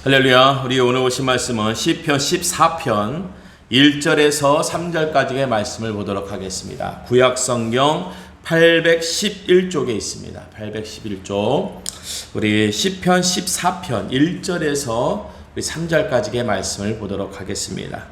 할렐루야. 우리 오늘 오신 말씀은 시편 14편 1절에서 3절까지의 말씀을 보도록 하겠습니다. 구약성경 811쪽에 있습니다. 811쪽 우리 시편 14편 1절에서 3절까지의 말씀을 보도록 하겠습니다.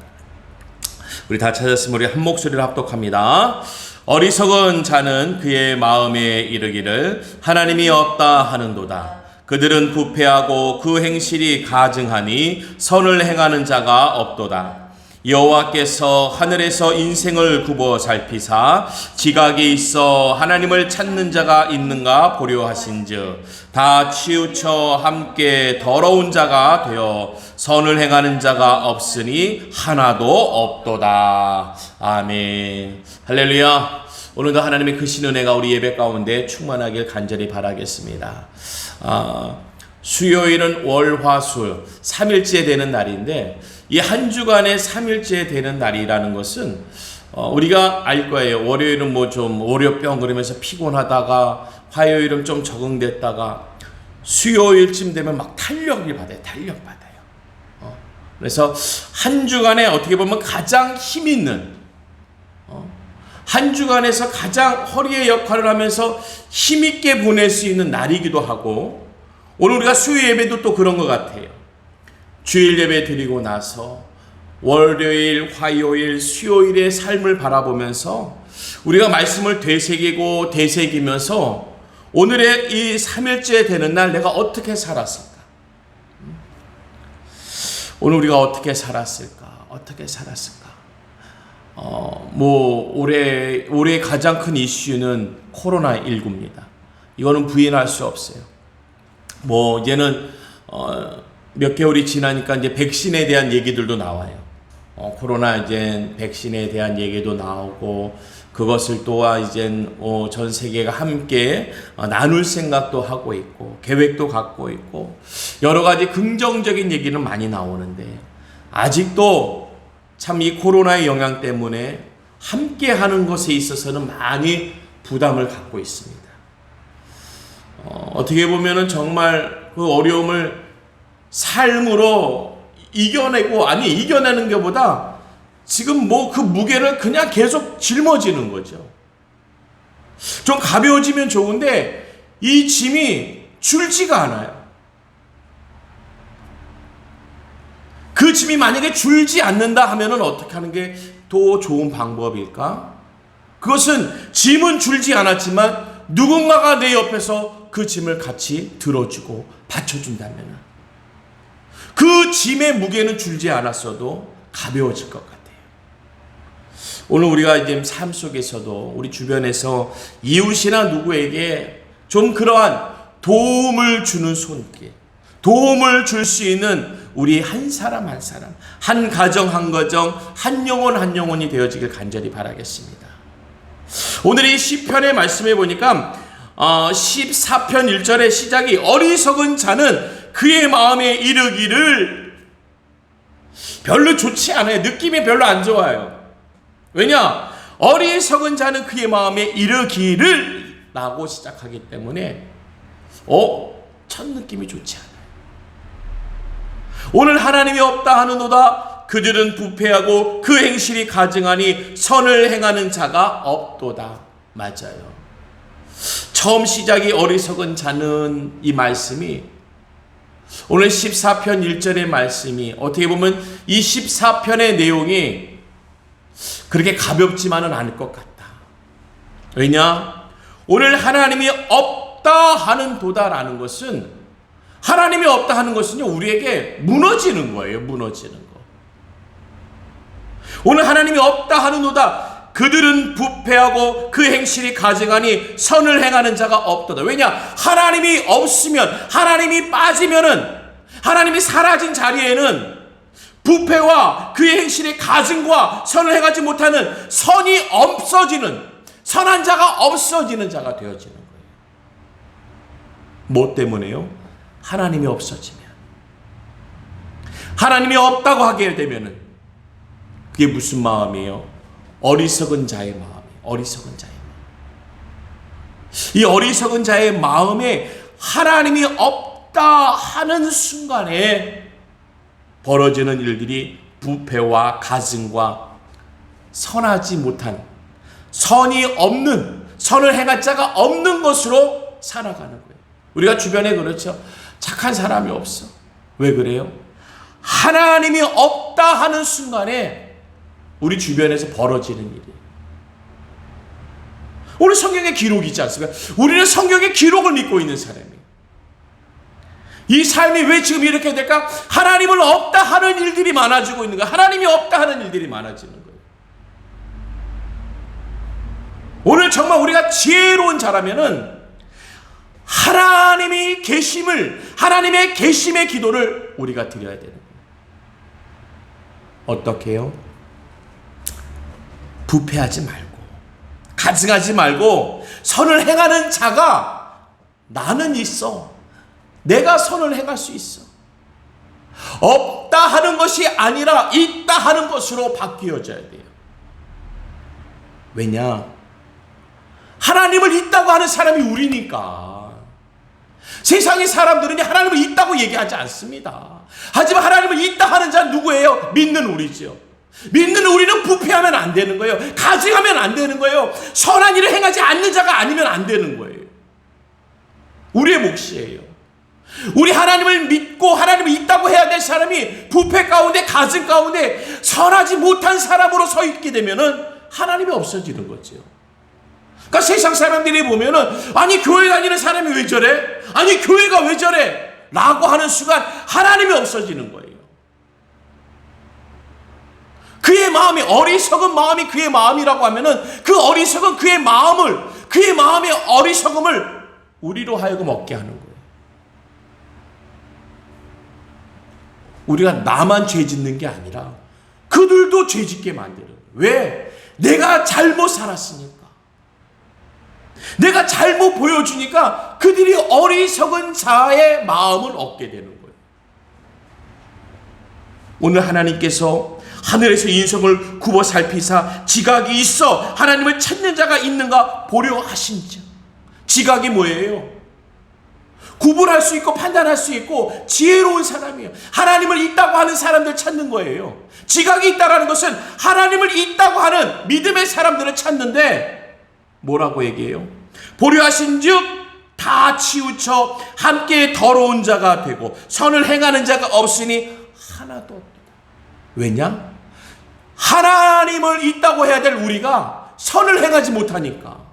우리 다 찾았으면 우리 한 목소리로 합독합니다. 어리석은 자는 그의 마음에 이르기를 하나님이 없다 하는도다. 그들은 부패하고 그 행실이 가증하니 선을 행하는 자가 없도다. 여호와께서 하늘에서 인생을 굽어 살피사 지각이 있어 하나님을 찾는 자가 있는가 보려 하신즉 다 치우쳐 함께 더러운 자가 되어 선을 행하는 자가 없으니 하나도 없도다. 아멘. 할렐루야. 오늘도 하나님의 크신 은혜가 우리 예배 가운데 충만하길 간절히 바라겠습니다. 수요일은 월화수 3일째 되는 날인데 이 한 주간의 3일째 되는 날이라는 것은 우리가 알 거예요. 월요일은 뭐 좀 월요병 그러면서 피곤하다가 화요일은 좀 적응됐다가 수요일쯤 되면 막 탄력을 받아요. 그래서 한 주간에 어떻게 보면 가장 힘 있는 한 주간에서 가장 허리의 역할을 하면서 힘있게 보낼 수 있는 날이기도 하고 오늘 우리가 수요 예배도 또 그런 것 같아요. 주일 예배 드리고 나서 월요일, 화요일, 수요일의 삶을 바라보면서 우리가 말씀을 되새기면서 오늘의 이 3일째 되는 날 내가 어떻게 살았을까? 오늘 우리가 어떻게 살았을까? 올해 가장 큰 이슈는 코로나19입니다. 이거는 부인할 수 없어요. 이제는 몇 개월이 지나니까 이제 백신에 대한 얘기들도 나와요. 코로나 이제 백신에 대한 얘기도 나오고 그것을 또한 이제 전 세계가 함께 나눌 생각도 하고 있고 계획도 갖고 있고 여러 가지 긍정적인 얘기는 많이 나오는데 아직도 참 이 코로나의 영향 때문에 함께 하는 것에 있어서는 많이 부담을 갖고 있습니다. 어떻게 보면은 정말 그 어려움을 삶으로 이겨내는 것보다 지금 그 무게를 그냥 계속 짊어지는 거죠. 좀 가벼워지면 좋은데 이 짐이 줄지가 않아요. 그 짐이 만약에 줄지 않는다 하면은 어떻게 하는 게 더 좋은 방법일까? 그것은 짐은 줄지 않았지만 누군가가 내 옆에서 그 짐을 같이 들어주고 받쳐준다면 그 짐의 무게는 줄지 않았어도 가벼워질 것 같아요. 오늘 우리가 이제 삶 속에서도 우리 주변에서 이웃이나 누구에게 좀 그러한 도움을 주는 손길, 도움을 줄 수 있는 우리 한 사람 한 사람, 한 가정 한 가정, 한 영혼 한 영혼이 되어지길 간절히 바라겠습니다. 오늘 이 시편의 말씀해 보니까 14편 1절의 시작이 어리석은 자는 그의 마음에 이르기를 별로 좋지 않아요. 느낌이 별로 안 좋아요. 왜냐? 어리석은 자는 그의 마음에 이르기를 라고 시작하기 때문에 첫 느낌이 좋지 않아요. 오늘 하나님이 없다 하는도다. 그들은 부패하고 그 행실이 가증하니 선을 행하는 자가 없도다. 맞아요. 처음 시작이 어리석은 자는 이 말씀이 오늘 14편 1절의 말씀이 어떻게 보면 이 14편의 내용이 그렇게 가볍지만은 않을 것 같다. 왜냐? 오늘 하나님이 없다 하는 도다라는 것은 하나님이 없다 하는 것은요 우리에게 무너지는 거예요. 무너지는 거. 오늘 하나님이 없다 하는도다. 그들은 부패하고 그 행실이 가증하니 선을 행하는 자가 없도다. 왜냐? 하나님이 없으면 하나님이 빠지면은 하나님이 사라진 자리에는 부패와 그의 행실의 가증과 선을 행하지 못하는 선이 없어지는 선한 자가 없어지는 자가 되어지는 거예요. 뭐 때문에요? 하나님이 없어지면 하나님이 없다고 하게 되면은 그게 무슨 마음이에요? 어리석은 자의 마음이에요. 어리석은 자의 마음. 이 어리석은 자의 마음에 하나님이 없다 하는 순간에 벌어지는 일들이 부패와 가증과 선하지 못한, 선이 없는, 선을 행할 자가 없는 것으로 살아가는 거예요. 우리가 주변에 그렇죠. 착한 사람이 없어. 왜 그래요? 하나님이 없다 하는 순간에 우리 주변에서 벌어지는 일이에요. 오늘 성경에 기록이 있지 않습니까? 우리는 성경의 기록을 믿고 있는 사람이에요. 이 삶이 왜 지금 이렇게 될까? 하나님을 없다 하는 일들이 많아지고 있는 거예요. 하나님이 없다 하는 일들이 많아지는 거예요. 오늘 정말 우리가 지혜로운 자라면은 하나님이 계심을, 하나님의 계심의 기도를 우리가 드려야 되는 거예요. 어떻게 해요? 부패하지 말고, 가증하지 말고, 선을 행하는 자가 나는 있어. 내가 선을 행할 수 있어. 없다 하는 것이 아니라 있다 하는 것으로 바뀌어져야 돼요. 왜냐? 하나님을 있다고 하는 사람이 우리니까. 세상의 사람들은 하나님을 있다고 얘기하지 않습니다. 하지만 하나님을 있다 하는 자는 누구예요? 믿는 우리죠. 믿는 우리는 부패하면 안 되는 거예요. 가증하면 안 되는 거예요. 선한 일을 행하지 않는 자가 아니면 안 되는 거예요. 우리의 몫이에요. 우리 하나님을 믿고 하나님을 있다고 해야 될 사람이 부패 가운데, 가증 가운데 선하지 못한 사람으로 서 있게 되면은 하나님이 없어지는 거죠. 그러니까 세상 사람들이 보면은 아니 교회 다니는 사람이 왜 저래? 아니 교회가 왜 저래? 라고 하는 순간 하나님이 없어지는 거예요. 그의 마음이, 어리석은 마음이 그의 마음이라고 하면은 그 어리석은 그의 마음을, 그의 마음의 어리석음을 우리로 하여금 얻게 하는 거예요. 우리가 나만 죄 짓는 게 아니라 그들도 죄 짓게 만드는 거예요. 왜? 내가 잘못 살았으니까. 내가 잘못 보여주니까 그들이 어리석은 자의 마음을 얻게 되는 거예요. 오늘 하나님께서 하늘에서 인성을 굽어 살피사 지각이 있어 하나님을 찾는 자가 있는가 보려 하신지. 지각이 뭐예요? 구분할 수 있고 판단할 수 있고 지혜로운 사람이에요. 하나님을 있다고 하는 사람들 찾는 거예요. 지각이 있다는 것은 하나님을 있다고 하는 믿음의 사람들을 찾는데 뭐라고 얘기해요? 보려 하신즉 다 치우쳐 함께 더러운 자가 되고 선을 행하는 자가 없으니 하나도 없다. 왜냐? 하나님을 있다고 해야 될 우리가 선을 행하지 못하니까.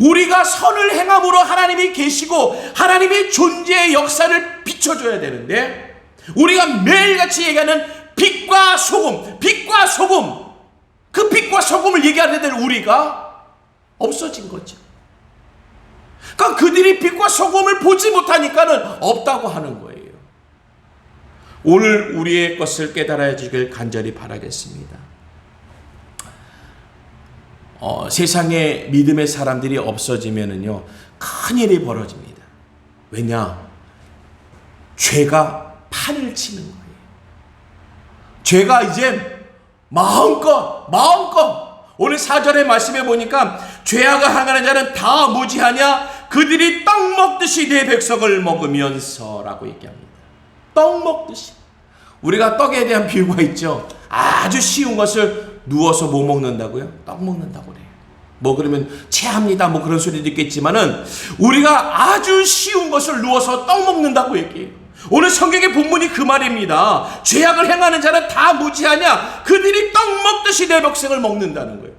우리가 선을 행함으로 하나님이 계시고 하나님의 존재의 역사를 비춰줘야 되는데 우리가 매일같이 얘기하는 빛과 소금, 빛과 소금, 그 빛과 소금을 얘기해야 될 우리가 없어진 거죠. 그러니까 그들이 빛과 소금을 보지 못하니까는 없다고 하는 거예요. 오늘 우리의 것을 깨달아야 주길 간절히 바라겠습니다. 세상에 믿음의 사람들이 없어지면은요, 큰일이 벌어집니다. 왜냐? 죄가 판을 치는 거예요. 죄가 이제 마음껏 오늘 4절의 말씀에 보니까 죄악을 행하는 자는 다 무지하냐? 그들이 떡 먹듯이 내 백성을 먹으면서 라고 얘기합니다. 떡 먹듯이. 우리가 떡에 대한 비유가 있죠. 아주 쉬운 것을 누워서 뭐 먹는다고요? 떡 먹는다고 그래요. 뭐 그러면 체합니다 뭐 그런 소리도 있겠지만은 우리가 아주 쉬운 것을 누워서 떡 먹는다고 얘기해요. 오늘 성경의 본문이 그 말입니다. 죄악을 행하는 자는 다 무지하냐? 그들이 떡 먹듯이 내 백성을 먹는다는 거예요.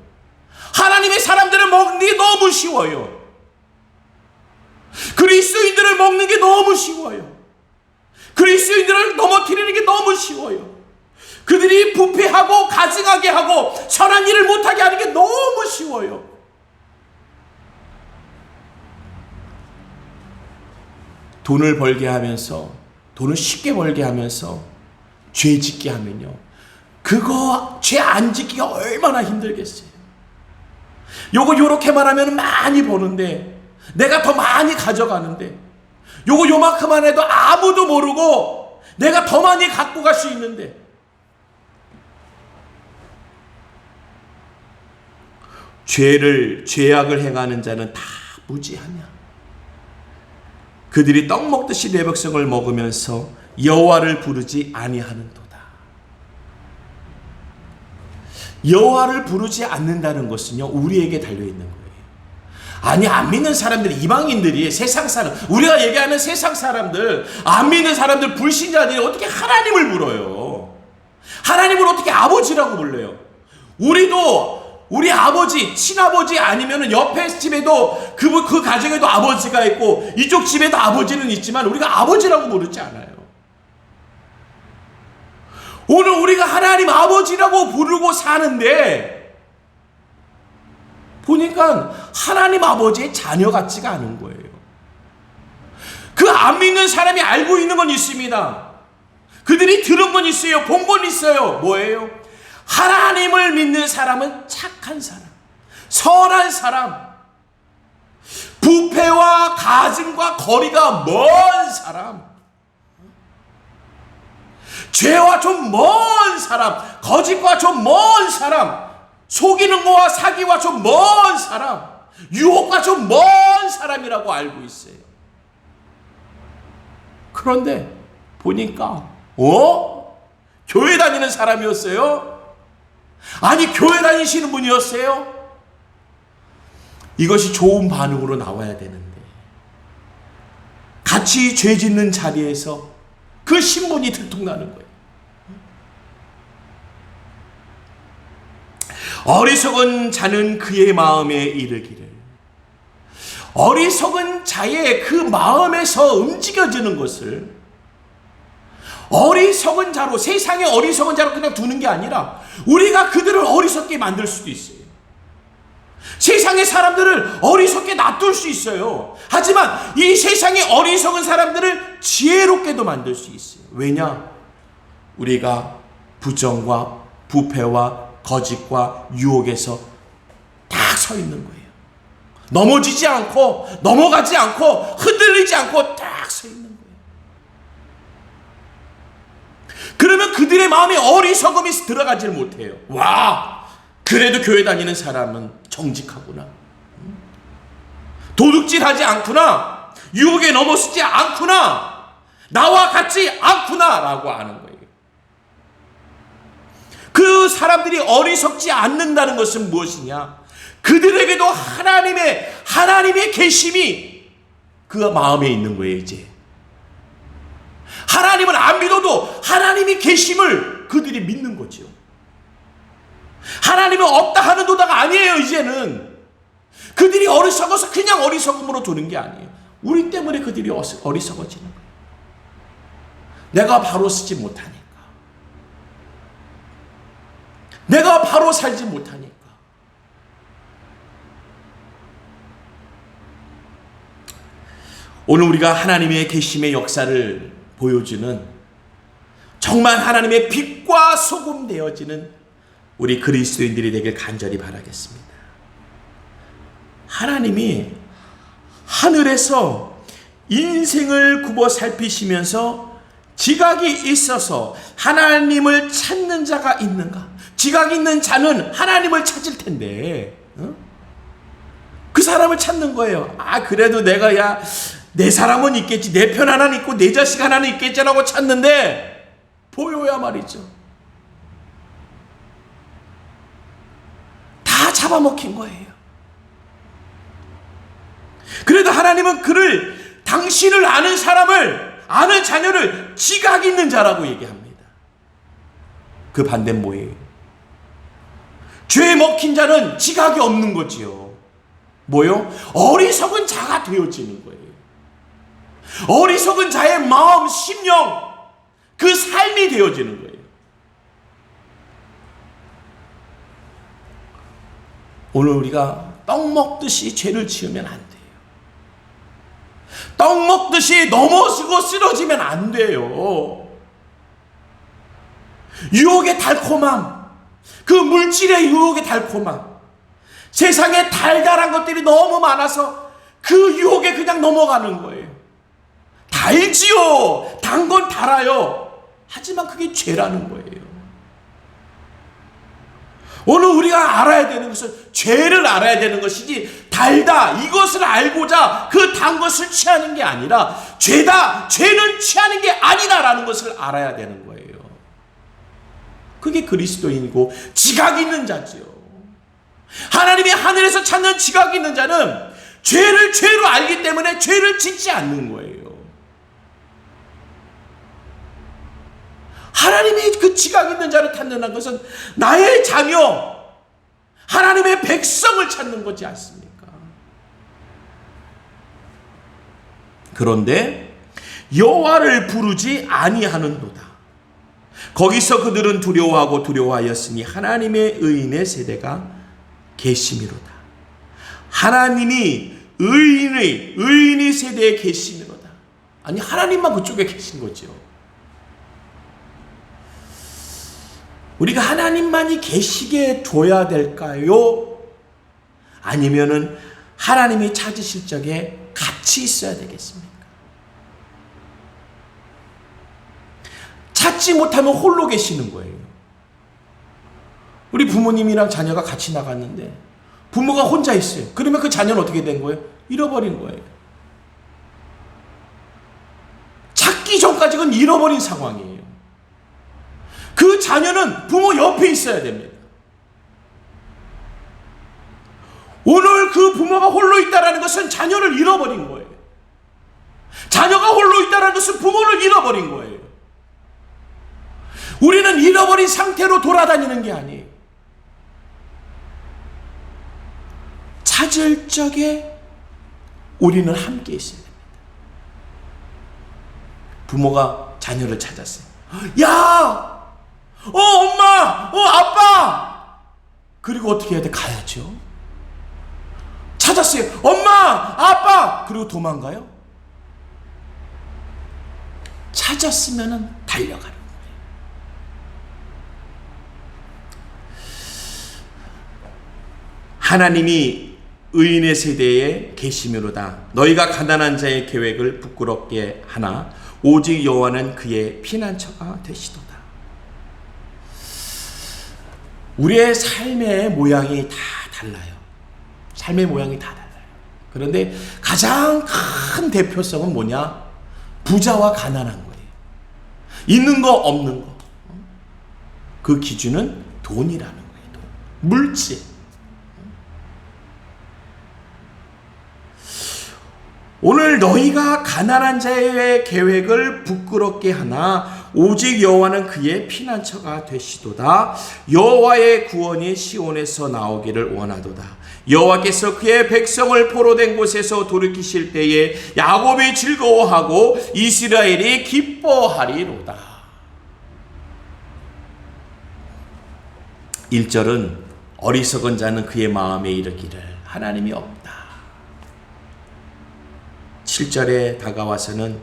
하나님의 사람들을 먹는 게 너무 쉬워요. 그리스도인들을 먹는 게 너무 쉬워요. 그리스도인들을 넘어뜨리는 게 너무 쉬워요. 그들이 부패하고 가증하게 하고 선한 일을 못하게 하는 게 너무 쉬워요. 돈을 벌게 하면서, 돈을 쉽게 벌게 하면서 죄 짓게 하면요, 그거 죄 안 짓기가 얼마나 힘들겠어요. 요거 요렇게만 하면 많이 버는데, 내가 더 많이 가져가는데, 요거 요만큼만 해도 아무도 모르고 내가 더 많이 갖고 갈 수 있는데, 죄악을 행하는 자는 다 무지하냐? 그들이 떡 먹듯이 내 백성을 먹으면서 여호와를 부르지 아니하는도다. 여호와를 부르지 않는다는 것은요, 우리에게 달려있는 거예요. 아니, 안 믿는 사람들이, 이방인들이, 세상 사람, 우리가 얘기하는 세상 사람들, 안 믿는 사람들, 불신자들이 어떻게 하나님을 불러요? 하나님을 어떻게 아버지라고 불러요? 우리도 우리 아버지, 친아버지 아니면은 옆에 집에도 그 가정에도 아버지가 있고 이쪽 집에도 아버지는 있지만 우리가 아버지라고 부르지 않아요. 오늘 우리가 하나님 아버지라고 부르고 사는데 보니까 하나님 아버지의 자녀 같지가 않은 거예요. 그 안 믿는 사람이 알고 있는 건 있습니다. 그들이 들은 건 있어요. 본 건 있어요. 뭐예요? 하나님을 믿는 사람은 착한 사람, 선한 사람, 부패와 가증과 거리가 먼 사람, 죄와 좀 먼 사람, 거짓과 좀 먼 사람, 속이는 거와 사기와 좀 먼 사람, 유혹과 좀 먼 사람이라고 알고 있어요. 그런데 보니까 교회 다니는 사람이었어요? 아니, 교회 다니시는 분이었어요? 이것이 좋은 반응으로 나와야 되는데 같이 죄 짓는 자리에서 그 신분이 들통나는 거예요. 어리석은 자는 그의 마음에 이르기를. 어리석은 자의 그 마음에서 움직여지는 것을 어리석은 자로, 세상의 어리석은 자로 그냥 두는 게 아니라 우리가 그들을 어리석게 만들 수도 있어요. 세상의 사람들을 어리석게 놔둘 수 있어요. 하지만 이 세상의 어리석은 사람들을 지혜롭게도 만들 수 있어요. 왜냐? 우리가 부정과 부패와 거짓과 유혹에서 딱 서 있는 거예요. 넘어지지 않고, 넘어가지 않고, 흔들리지 않고 딱 서 있는 거예요. 그러면 그들의 마음에 어리석음이 들어가질 못해요. 와, 그래도 교회 다니는 사람은 정직하구나, 도둑질하지 않구나, 유혹에 넘어서지 않구나, 나와 같지 않구나 라고 아는 거예요. 그 사람들이 어리석지 않는다는 것은 무엇이냐? 그들에게도 하나님의 계심이 그 마음에 있는 거예요. 이제 하나님을 안 믿어도 하나님의 계심을 그들이 믿는 거죠. 하나님은 없다 하는 도다가 아니에요. 이제는 그들이 어리석어서 그냥 어리석음으로 두는 게 아니에요. 우리 때문에 그들이 어리석어지는 거예요. 내가 바로 쓰지 못하니까, 내가 바로 살지 못하니까. 오늘 우리가 하나님의 계심의 역사를 보여주는, 정말 하나님의 빛과 소금 되어지는 우리 그리스도인들이 되길 간절히 바라겠습니다. 하나님이 하늘에서 인생을 굽어 살피시면서 지각이 있어서 하나님을 찾는 자가 있는가? 지각이 있는 자는 하나님을 찾을 텐데 그 사람을 찾는 거예요. 아, 그래도 내가 내 사람은 있겠지, 내 편 하나는 있고 내 자식 하나는 있겠지라고 찾는데 보여야 말이죠. 다 잡아먹힌 거예요. 그래도 하나님은 당신을 아는 사람을, 아는 자녀를 지각 있는 자라고 얘기합니다. 그 반대는 뭐예요? 죄에 먹힌 자는 지각이 없는 거지요. 뭐요? 어리석은 자가 되어지는 거예요. 어리석은 자의 마음, 심령, 그 삶이 되어지는 거예요. 오늘 우리가 떡 먹듯이 죄를 지으면 안 돼요. 떡 먹듯이 넘어지고 쓰러지면 안 돼요. 유혹의 달콤함, 그 물질의 유혹의 달콤함, 세상에 달달한 것들이 너무 많아서 그 유혹에 그냥 넘어가는 거예요. 달지요. 단 건 달아요. 하지만 그게 죄라는 거예요. 오늘 우리가 알아야 되는 것은 죄를 알아야 되는 것이지 달다 이것을 알고자 그 단 것을 취하는 게 아니라 죄다, 죄는 취하는 게 아니다라는 것을 알아야 되는 거예요. 그게 그리스도인이고 지각 있는 자지요. 하나님이 하늘에서 찾는 지각 있는 자는 죄를 죄로 알기 때문에 죄를 짓지 않는 거예요. 하나님이 그 지각 있는 자를 찾는 것은 나의 자녀, 하나님의 백성을 찾는 거지 않습니까? 그런데 여호와를 부르지 아니하는도다. 거기서 그들은 두려워하고 두려워하였으니 하나님의 의인의 세대가 계심이로다. 하나님이 의인의 세대에 계심이로다. 아니, 하나님만 그쪽에 계신 거죠. 우리가 하나님만이 계시게 둬야 될까요? 아니면은 하나님이 찾으실 적에 같이 있어야 되겠습니까? 찾지 못하면 홀로 계시는 거예요. 우리 부모님이랑 자녀가 같이 나갔는데 부모가 혼자 있어요. 그러면 그 자녀는 어떻게 된 거예요? 잃어버린 거예요. 찾기 전까지 그건 잃어버린 상황이에요. 그 자녀는 부모 옆에 있어야 됩니다. 오늘 그 부모가 홀로 있다는 것은 자녀를 잃어버린 거예요. 자녀가 홀로 있다는 것은 부모를 잃어버린 거예요. 우리는 잃어버린 상태로 돌아다니는 게 아니에요. 찾을 적에 우리는 함께 있어야 됩니다. 부모가 자녀를 찾았어요. 야! 엄마! 아빠! 그리고 어떻게 해야 돼? 가야죠. 찾았어요. 엄마! 아빠! 그리고 도망가요? 찾았으면 달려가는 거예요. 하나님이 의인의 세대에 계시므로다. 너희가 가난한 자의 계획을 부끄럽게 하나 오직 여호와는 그의 피난처가 되시도다. 우리의 삶의 모양이 다 달라요. 삶의 모양이 다 달라요. 그런데 가장 큰 대표성은 뭐냐? 부자와 가난한 거예요. 있는 거 없는 거. 그 기준은 돈이라는 거예요. 돈. 물질. 오늘 너희가 가난한 자의 계획을 부끄럽게 하나 오직 여호와는 그의 피난처가 되시도다. 여호와의 구원이 시온에서 나오기를 원하도다. 여호와께서 그의 백성을 포로된 곳에서 돌이키실 때에 야곱이 즐거워하고 이스라엘이 기뻐하리로다. 1절은 어리석은 자는 그의 마음에 이르기를 하나님이 없다. 7절에 다가와서는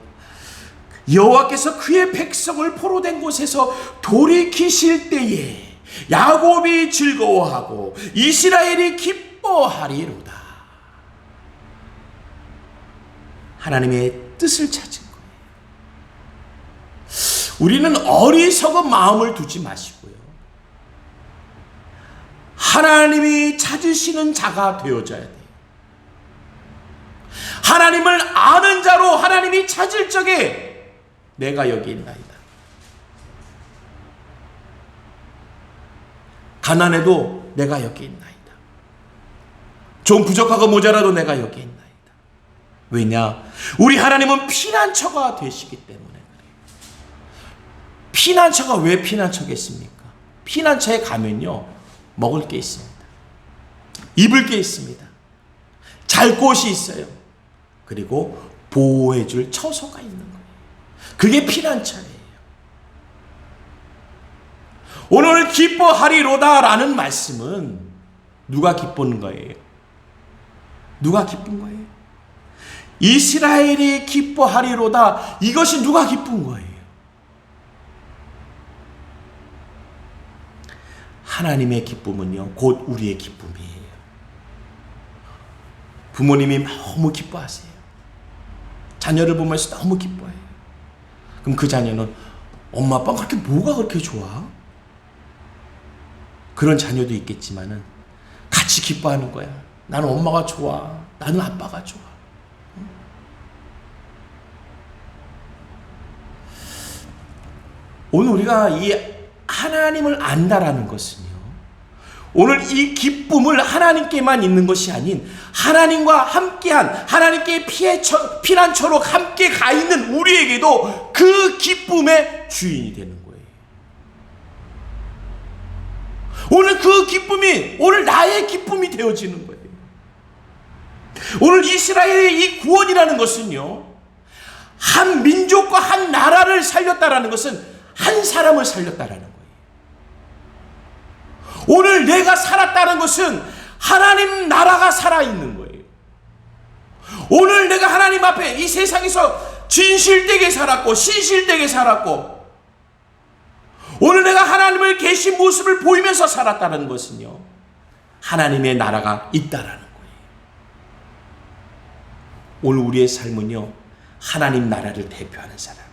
여호와께서 그의 백성을 포로된 곳에서 돌이키실 때에 야곱이 즐거워하고 이스라엘이 기뻐하리로다. 하나님의 뜻을 찾은 거예요. 우리는 어리석은 마음을 두지 마시고요. 하나님이 찾으시는 자가 되어져야 돼요. 하나님을 아는 자로 하나님이 찾을 적에 내가 여기 있나이다. 가난해도 내가 여기 있나이다. 좀 부족하고 모자라도 내가 여기 있나이다. 왜냐? 우리 하나님은 피난처가 되시기 때문에 그래요. 피난처가 왜 피난처겠습니까? 피난처에 가면요, 먹을 게 있습니다. 입을 게 있습니다. 잘 곳이 있어요. 그리고 보호해줄 처소가 있는 거예요. 그게 피난처예요. 오늘 기뻐하리로다라는 말씀은 누가 기쁘는 거예요? 누가 기쁜 거예요? 이스라엘이 기뻐하리로다. 이것이 누가 기쁜 거예요? 하나님의 기쁨은요, 곧 우리의 기쁨이에요. 부모님이 너무 기뻐하세요. 자녀를 보면서 너무 기뻐해요. 그럼 그 자녀는 엄마 아빠가 그렇게 뭐가 그렇게 좋아? 그런 자녀도 있겠지만은 같이 기뻐하는 거야. 나는 엄마가 좋아. 나는 아빠가 좋아. 오늘 우리가 이 하나님을 안다라는 것은요, 오늘 이 기쁨을 하나님께만 있는 것이 아닌 하나님과 함께한, 하나님께 피난처로 함께 가 있는 우리에게도 그 기쁨의 주인이 되는 거예요. 오늘 그 기쁨이 오늘 나의 기쁨이 되어지는 거예요. 오늘 이스라엘의 이 구원이라는 것은요, 한 민족과 한 나라를 살렸다라는 것은 한 사람을 살렸다라는 거예요. 오늘 내가 살았다는 것은 하나님 나라가 살아있는 거예요. 오늘 내가 하나님 앞에 이 세상에서 진실되게 살았고 신실되게 살았고, 오늘 내가 하나님을 계신 모습을 보이면서 살았다는 것은요, 하나님의 나라가 있다라는 거예요. 오늘 우리의 삶은요, 하나님 나라를 대표하는 사람이에요.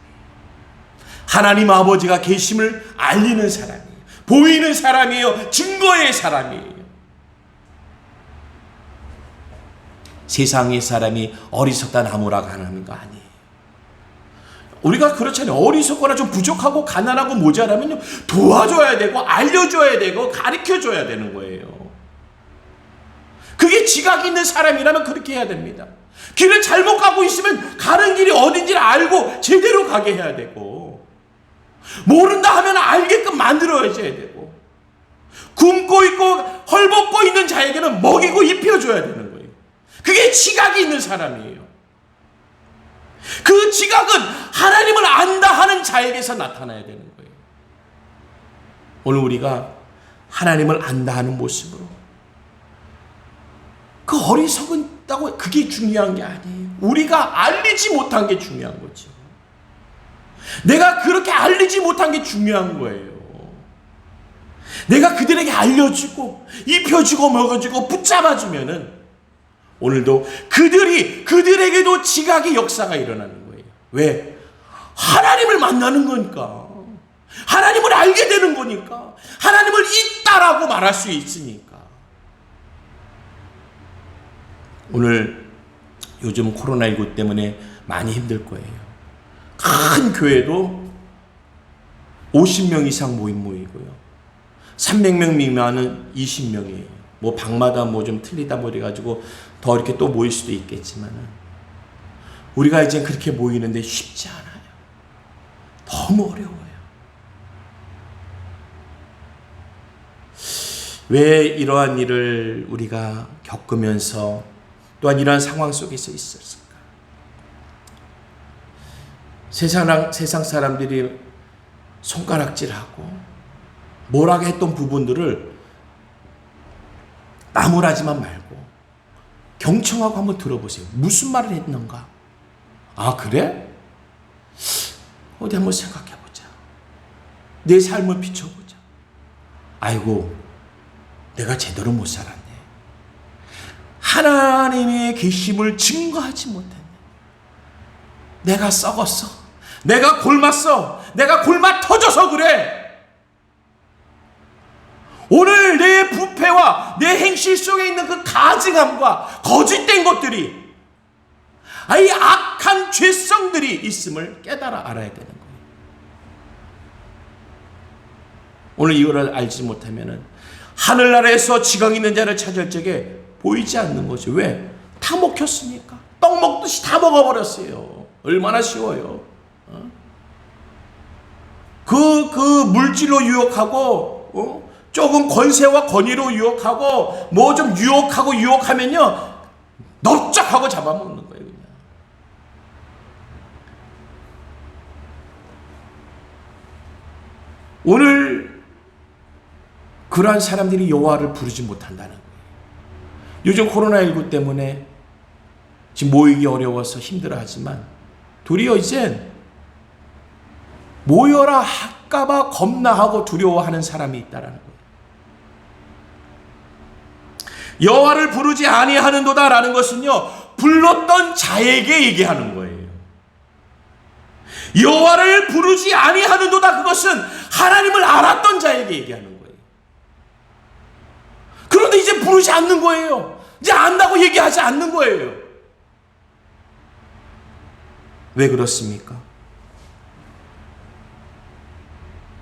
하나님 아버지가 계심을 알리는 사람이에요. 보이는 사람이에요. 증거의 사람이에요. 세상의 사람이 어리석다 나무라고 하는 거 아니에요. 우리가 그렇잖아요. 어리석거나 좀 부족하고 가난하고 모자라면요, 도와줘야 되고 알려줘야 되고 가르쳐줘야 되는 거예요. 그게 지각이 있는 사람이라면 그렇게 해야 됩니다. 길을 잘못 가고 있으면 가는 길이 어딘지를 알고 제대로 가게 해야 되고, 모른다 하면 알게끔 만들어야 되고, 굶고 있고 헐벗고 있는 자에게는 먹이고 입혀줘야 되는 거예요. 그게 지각이 있는 사람이에요. 그 지각은 하나님을 안다 하는 자에게서 나타나야 되는 거예요. 오늘 우리가 하나님을 안다 하는 모습으로, 그 어리석다고 그게 중요한 게 아니에요. 우리가 알리지 못한 게 중요한 거죠. 내가 그렇게 알리지 못한 게 중요한 거예요. 내가 그들에게 알려주고 입혀주고 먹어주고 붙잡아주면은 오늘도 그들에게도 지각의 역사가 일어나는 거예요. 왜? 하나님을 만나는 거니까. 하나님을 알게 되는 거니까. 하나님을 있다라고 말할 수 있으니까. 오늘 요즘 코로나19 때문에 많이 힘들 거예요. 큰 교회도 50명 이상 모이고요. 300명 미만은 20명이에요. 뭐 방마다 뭐 좀 틀리다 뭐 이래가지고 더 이렇게 또 모일 수도 있겠지만은, 우리가 이제 그렇게 모이는데 쉽지 않아요. 너무 어려워요. 왜 이러한 일을 우리가 겪으면서 또한 이러한 상황 속에서 있었을까? 세상 사람들이 손가락질하고 뭐라고 했던 부분들을 나무라지만 말고 경청하고 한번 들어보세요. 무슨 말을 했는가? 아, 그래? 어디 한번 생각해보자. 내 삶을 비춰보자. 아이고, 내가 제대로 못 살았네. 하나님의 계심을 증거하지 못했네. 내가 썩었어. 내가 굶었어. 내가 굶어 터져서 그래. 오늘 내 부패와 내 행실 속에 있는 그 가증함과 거짓된 것들이, 이 악한 죄성들이 있음을 깨달아 알아야 되는 거예요. 오늘 이거를 알지 못하면은 하늘나라에서 지각 있는 자를 찾을 적에 보이지 않는 거죠. 왜? 다 먹혔으니까. 떡 먹듯이 다 먹어버렸어요. 얼마나 쉬워요. 그 물질로 유혹하고, 조금 권세와 권위로 유혹하고, 뭐 좀 유혹하면요, 넓적하고 잡아먹는 거예요, 그냥. 오늘 그러한 사람들이 여호와를 부르지 못한다는 거예요. 요즘 코로나19 때문에 지금 모이기 어려워서 힘들어하지만, 도리어 이젠 모여라 할까봐 겁나하고 두려워하는 사람이 있다라는 거예요. 여호와를 부르지 아니하는도다라는 것은요, 불렀던 자에게 얘기하는 거예요. 여호와를 부르지 아니하는도다, 그것은 하나님을 알았던 자에게 얘기하는 거예요. 그런데 이제 부르지 않는 거예요. 이제 안다고 얘기하지 않는 거예요. 왜 그렇습니까?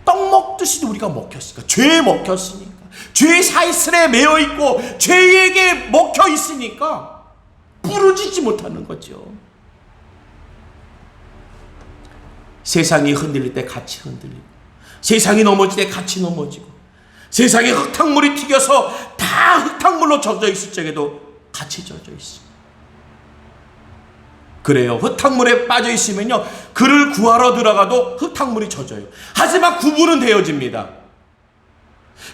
떡 먹듯이 우리가 먹혔으니까, 죄에 먹혔으니까, 죄 사이슬에 매여 있고 죄에게 먹혀 있으니까 부르짖지 못하는 거죠. 세상이 흔들릴 때 같이 흔들리고, 세상이 넘어질 때 같이 넘어지고, 세상에 흙탕물이 튀겨서 다 흙탕물로 젖어 있을 적에도 같이 젖어 있습니다. 그래요. 흙탕물에 빠져 있으면요, 그를 구하러 들어가도 흙탕물이 젖어요. 하지만 구분은 되어집니다.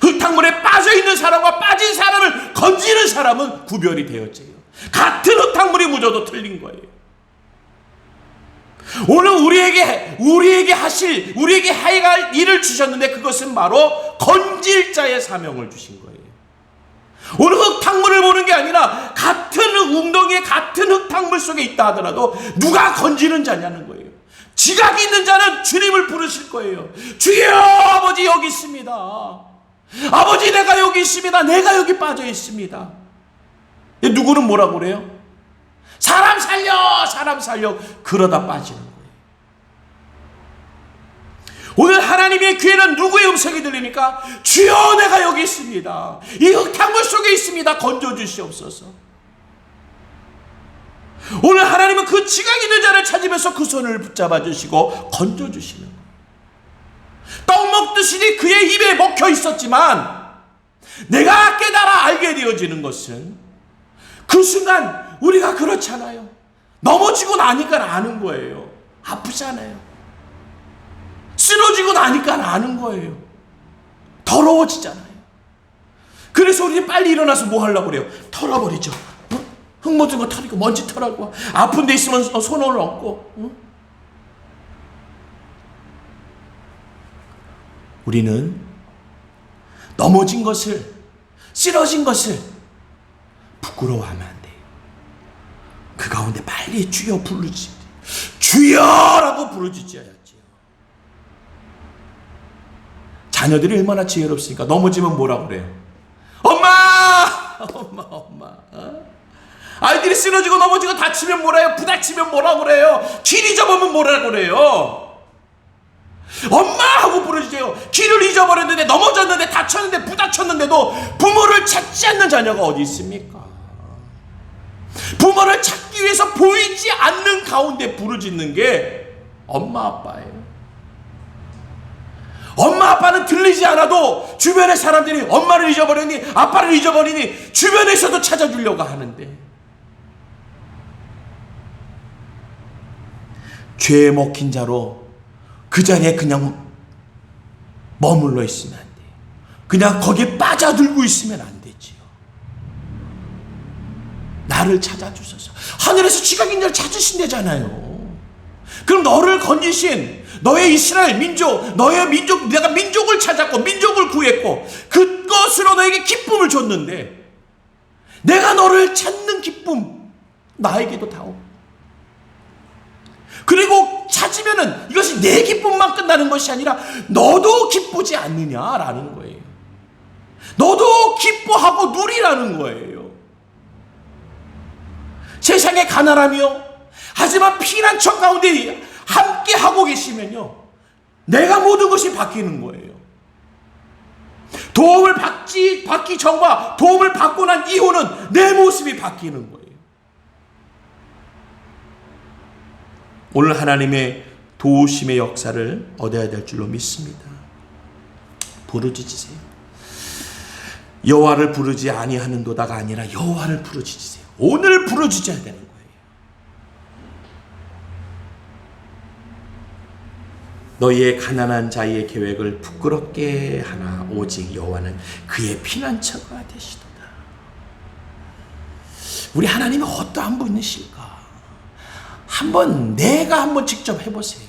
흙탕물에 빠져 있는 사람과 빠진 사람을 건지는 사람은 구별이 되어져요. 같은 흙탕물이 묻어도 틀린 거예요. 오늘 우리에게 해야 할 일을 주셨는데, 그것은 바로 건질 자의 사명을 주신 거예요. 오늘 흙탕물을 보는 게 아니라 같은 웅덩이에 같은 흙탕물 속에 있다 하더라도 누가 건지는 자냐는 거예요. 지각이 있는 자는 주님을 부르실 거예요. 주여, 아버지 여기 있습니다. 아버지 내가 여기 있습니다. 내가 여기 빠져 있습니다. 누구는 뭐라고 그래요? 사람 살려 그러다 빠지는 거예요. 오늘 하나님의 귀에는 누구의 음성이 들리니까? 주여 내가 여기 있습니다. 이 흙탕물 속에 있습니다. 건져주시옵소서. 오늘 하나님은 그 지각 있는 자를 찾으면서 그 손을 붙잡아 주시고 건져주시는 거예요. 떡 먹듯이 그의 입에 먹혀 있었지만 내가 깨달아 알게 되어지는 것은 그 순간 우리가 그렇잖아요. 넘어지고 나니까 아는 거예요. 아프잖아요. 쓰러지고 나니까 아는 거예요. 더러워지잖아요. 그래서 우리는 빨리 일어나서 뭐 하려고 그래요? 털어버리죠. 흙 묻은 거 털이고 먼지 털하고, 아픈 데 있으면 손을 얹고. 우리는 넘어진 것을, 쓰러진 것을 부끄러워하면 안 돼요. 그 가운데 빨리 주여 부르짖지, 주여라고 부르짖어야지요. 자녀들이 얼마나 지혜롭습니까? 넘어지면 뭐라고 그래요? 엄마! 아이들이 쓰러지고 넘어지고 다치면 뭐라 해요? 부다치면 뭐라고 그래요? 길 잊어버리면 뭐라고 그래요? 엄마! 하고 부르짖어요. 길을 잊어버렸는데, 넘어졌는데, 다쳤는데, 부다쳤는데도 부모를 찾지 않는 자녀가 어디 있습니까? 부모를 찾기 위해서 보이지 않는 가운데 부르짖는 게 엄마 아빠예요. 엄마 아빠는 들리지 않아도 주변의 사람들이 엄마를 잊어버리니 아빠를 잊어버리니 주변에서도 찾아주려고 하는데, 죄에 먹힌 자로 그 자리에 그냥 머물러 있으면 안 돼요. 그냥 거기에 빠져들고 있으면 안 되지요. 나를 찾아주소서. 하늘에서 지각인 자를 찾으신대잖아요. 그럼 너를 건지신 너의 이스라엘 민족, 내가 민족을 찾았고 민족을 구했고 그것으로 너에게 기쁨을 줬는데, 내가 너를 찾는 기쁨 나에게도 다오. 그리고 찾으면은 이것이 내 기쁨만 끝나는 것이 아니라 너도 기쁘지 않느냐라는 거예요. 너도 기뻐하고 누리라는 거예요. 세상에 가난하며 하지만 피난처 가운데 함께 하고 계시면요, 내가 모든 것이 바뀌는 거예요. 도움을 받기 전과 도움을 받고 난 이후는 내 모습이 바뀌는 거예요. 오늘 하나님의 도우심의 역사를 얻어야 될 줄로 믿습니다. 부르짖으세요. 여호와를 부르지 아니하는도다가 아니라 여호와를 부르짖으세요. 오늘 부르짖어야 되는 거예요. 너희의 가난한 자의 계획을 부끄럽게 하나 오직 여호와는 그의 피난처가 되시도다. 우리 하나님은 어떠한 분이실까? 내가 한번 직접 해보세요.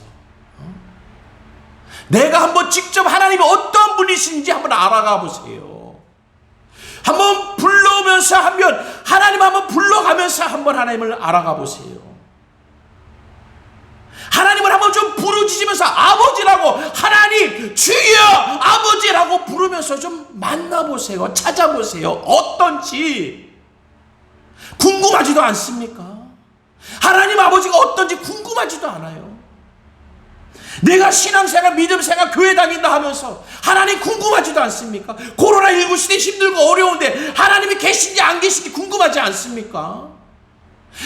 내가 한번 직접 하나님이 어떤 분이신지 한번 알아가 보세요. 한번 불러오면서 하나님 한번 불러가면서 한번 하나님을 알아가 보세요. 하나님을 한번 좀 부르짖으면서 아버지라고, 하나님 주여 아버지라고 부르면서 좀 만나보세요. 찾아보세요. 어떤지. 궁금하지도 않습니까? 하나님 아버지가 어떤지 궁금하지도 않아요. 내가 신앙생활, 믿음생활, 교회 다닌다 하면서 하나님 궁금하지도 않습니까? 코로나19 시대 힘들고 어려운데 하나님이 계신지 안 계신지 궁금하지 않습니까?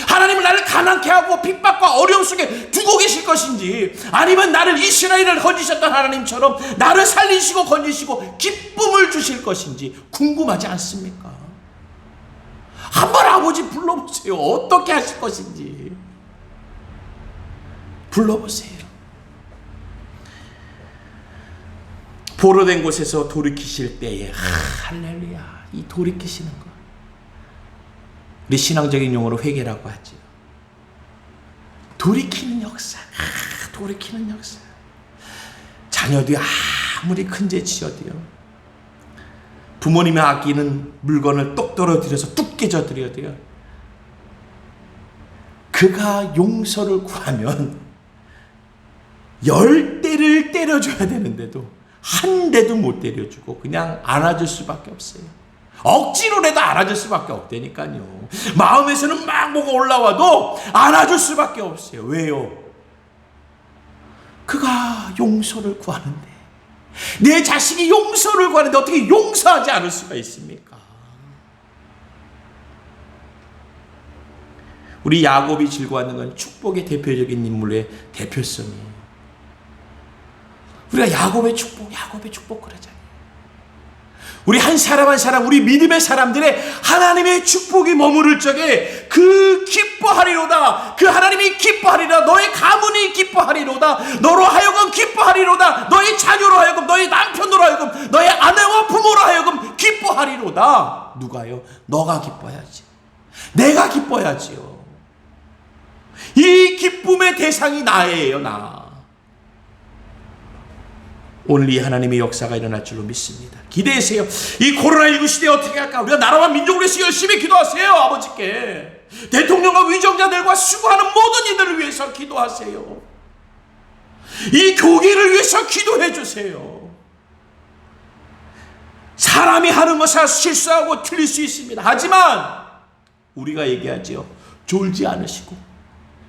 하나님은 나를 가난케 하고 핍박과 어려움 속에 두고 계실 것인지, 아니면 나를 이스라엘을 건지셨던 하나님처럼 나를 살리시고 건지시고 기쁨을 주실 것인지 궁금하지 않습니까? 한번 아버지 불러보세요. 어떻게 하실 것인지 불러보세요. 포로된 곳에서 돌이키실 때에 할렐루야, 이 돌이키시는 것, 우리 신앙적인 용어로 회개라고 하죠. 돌이키는 역사, 돌이키는 역사. 자녀들이 아무리 큰 죄 지어도요, 부모님이 아끼는 물건을 똑 떨어뜨려서 뚝 깨져드려도요, 그가 용서를 구하면 10대를 때려줘야 되는데도 한 대도 못 때려주고 그냥 안아줄 수밖에 없어요. 억지로라도 안아줄 수밖에 없다니까요. 마음에서는 막 뭐가 올라와도 안아줄 수밖에 없어요. 왜요? 그가 용서를 구하는데, 내 자식이 용서를 구하는데 어떻게 용서하지 않을 수가 있습니까? 우리 야곱이 즐거워하는 건 축복의 대표적인 인물의 대표성이에요. 우리가 야곱의 축복 그러잖아요. 우리 한 사람 한 사람, 우리 믿음의 사람들의 하나님의 축복이 머무를 적에 그 기뻐하리로다. 그 하나님이 기뻐하리로다. 너의 가문이 기뻐하리로다. 너로 하여금 기뻐하리로다. 너의 자녀로 하여금, 너의 남편으로 하여금, 너의 아내와 부모로 하여금 기뻐하리로다. 누가요? 너가 기뻐야지. 내가 기뻐야지요. 이 기쁨의 대상이 나예요, 나. 오늘 이 하나님의 역사가 일어날 줄로 믿습니다. 기대하세요. 이 코로나19 시대에 어떻게 할까? 우리가 나라와 민족을 위해서 열심히 기도하세요. 아버지께 대통령과 위정자들과 수고하는 모든 이들을 위해서 기도하세요. 이 교계를 위해서 기도해 주세요. 사람이 하는 것은 실수하고 틀릴 수 있습니다. 하지만 우리가 얘기하죠. 졸지 않으시고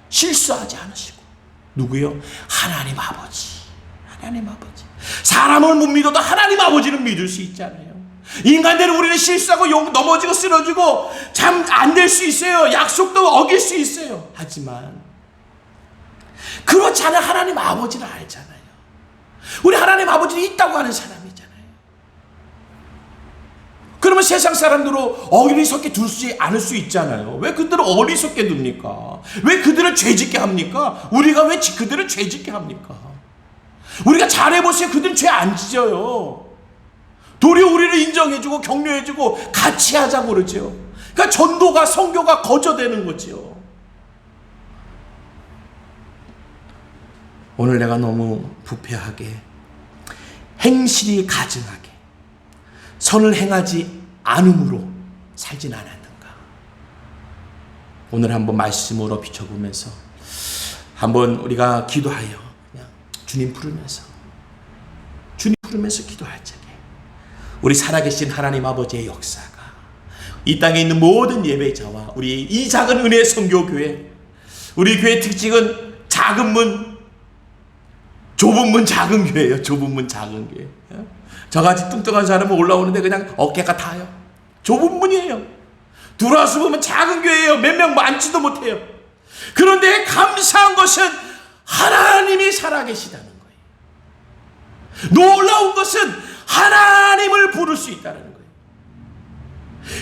실수하지 않으시고. 누구요? 하나님 아버지. 하나님 아버지. 사람을 못 믿어도 하나님 아버지는 믿을 수 있잖아요. 인간들은 우리는 실수하고 넘어지고 쓰러지고 참 안 될 수 있어요. 약속도 어길 수 있어요. 하지만 그렇지 않은 하나님 아버지를 알잖아요. 우리 하나님 아버지는 있다고 하는 사람이잖아요. 그러면 세상 사람들은 어리석게 두지 않을 수 있잖아요. 왜 그들을 어리석게 둡니까? 왜 그들을 죄짓게 합니까? 우리가 왜 그들을 죄짓게 합니까? 우리가 잘해보세요. 그들은 죄 안 지져요. 도리어 우리를 인정해주고 격려해주고 같이 하자고 그러죠. 그러니까 전도가, 선교가 거저되는 거죠. 오늘 내가 너무 부패하게, 행실이 가증하게, 선을 행하지 않음으로 살진 않았는가. 오늘 한번 말씀으로 비춰보면서 한번 우리가 기도하여 주님 부르면서 기도할 적에 우리 살아계신 하나님 아버지의 역사가 이 땅에 있는 모든 예배자와 우리 이 작은 은혜 선교교회, 우리 교회 특징은 작은 문, 좁은 문 작은 교회예요. 좁은 문 작은 교회. 저같이 뚱뚱한 사람은 올라오는데 그냥 어깨가 타요. 좁은 문이에요. 들어와서 보면 작은 교회예요. 몇 명 많지도 못해요. 그런데 감사한 것은 하나님이 살아계시다는 거예요. 놀라운 것은 하나님을 부를 수 있다는 거예요.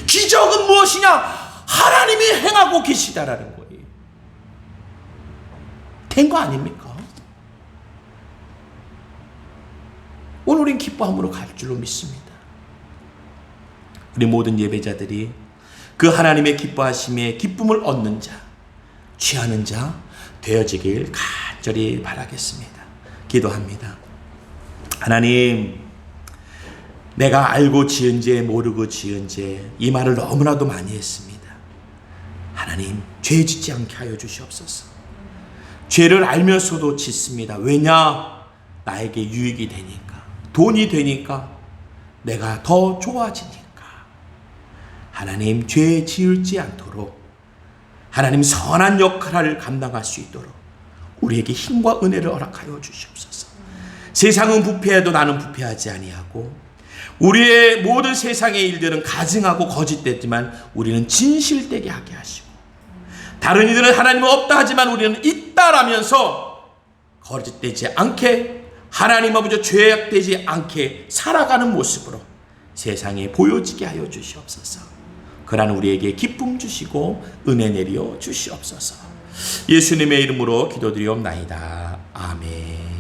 기적은 무엇이냐? 하나님이 행하고 계시다라는 거예요. 된 거 아닙니까? 오늘 우린 기뻐함으로 갈 줄로 믿습니다. 우리 모든 예배자들이 그 하나님의 기뻐하심에 기쁨을 얻는 자, 취하는 자 되어지길 간절히 바라겠습니다. 기도합니다. 하나님, 내가 알고 지은 죄, 모르고 지은 죄, 이 말을 너무나도 많이 했습니다. 하나님, 죄 짓지 않게 하여 주시옵소서. 죄를 알면서도 짓습니다. 왜냐? 나에게 유익이 되니까, 돈이 되니까, 내가 더 좋아지니까. 하나님, 죄 지을지 않도록 하나님 선한 역할을 감당할 수 있도록 우리에게 힘과 은혜를 허락하여 주시옵소서. 세상은 부패해도 나는 부패하지 아니하고 우리의 모든 세상의 일들은 가증하고 거짓됐지만 우리는 진실되게 하게 하시고 다른 이들은 하나님은 없다 하지만 우리는 있다라면서 거짓되지 않게 하나님 아버지 죄악되지 않게 살아가는 모습으로 세상에 보여지게 하여 주시옵소서. 그러한 우리에게 기쁨 주시고 은혜 내려 주시옵소서. 예수님의 이름으로 기도드리옵나이다. 아멘.